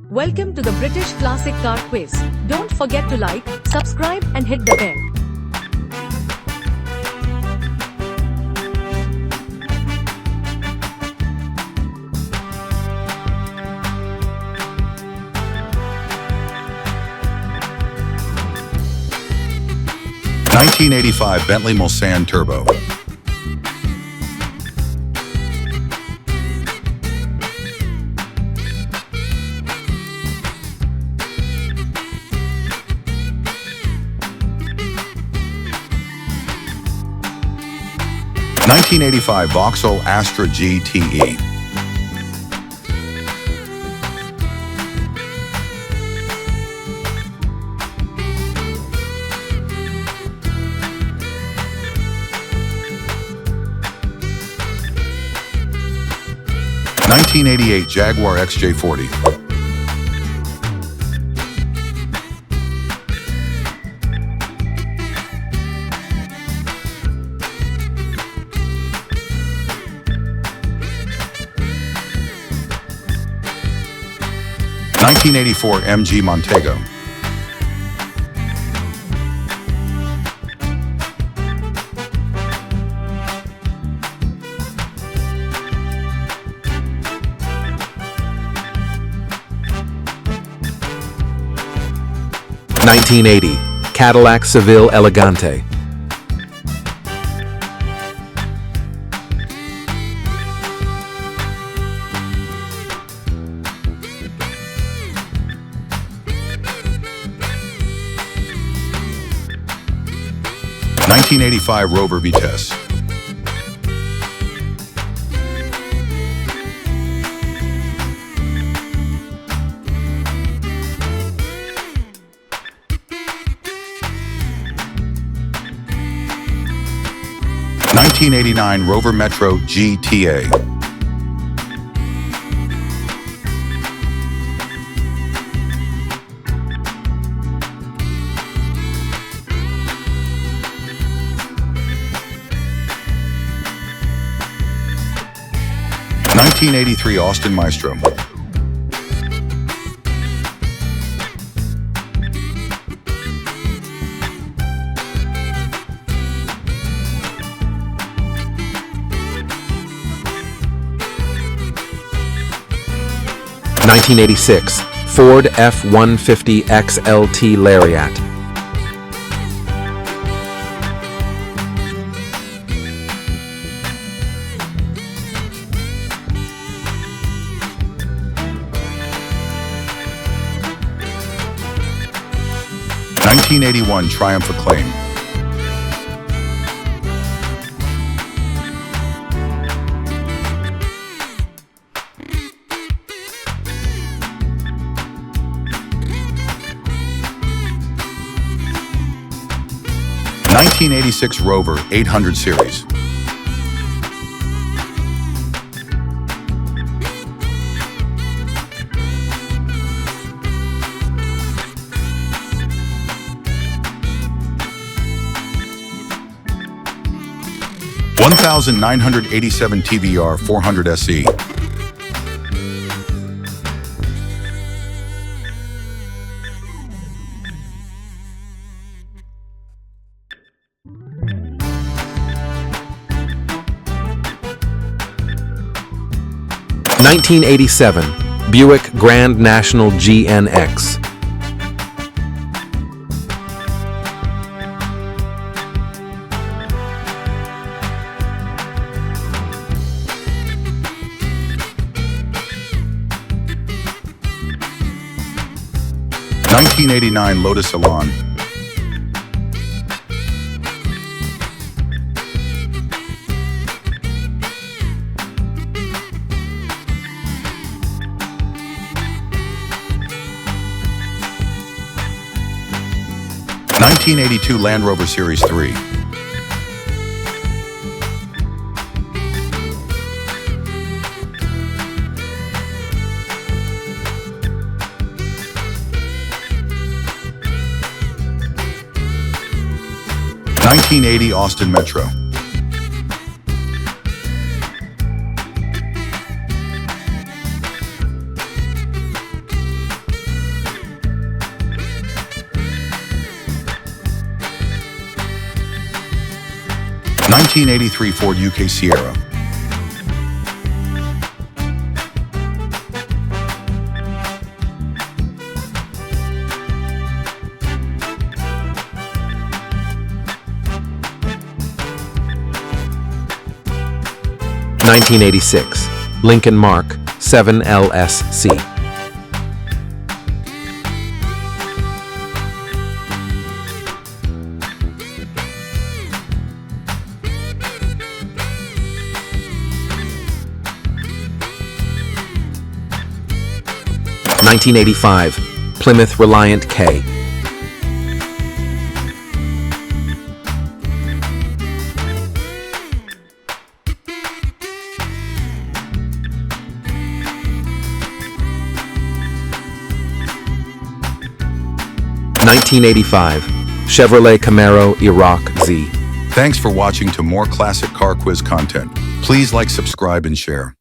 Welcome to the British Classic Car Quiz. Don't forget to like, subscribe and hit the bell. (1985) Bentley Mulsanne Turbo. (1985) Vauxhall Astra GTE. (1988) Jaguar XJ40. (1984) MG Montego. (1980) Cadillac Seville Elegante. (1985) Rover Vitesse. (1989) Rover Metro GTA. (1983) Austin Maestro. (1986) Ford F-150 XLT Lariat. (1981) Triumph Acclaim. (1986) Rover 800 Series. (1987) TVR 400 SE. (1987) Buick Grand National GNX. (1989) Lotus Elan. (1982) Land Rover Series 3. (1980) Austin Metro. 1983 Ford UK Sierra. 1986 Lincoln Mark 7 LSC. 1985 Plymouth Reliant K. 1985 Chevrolet Camaro Iraq Z. Thanks for watching. To more classic car quiz content, please like, subscribe, and share.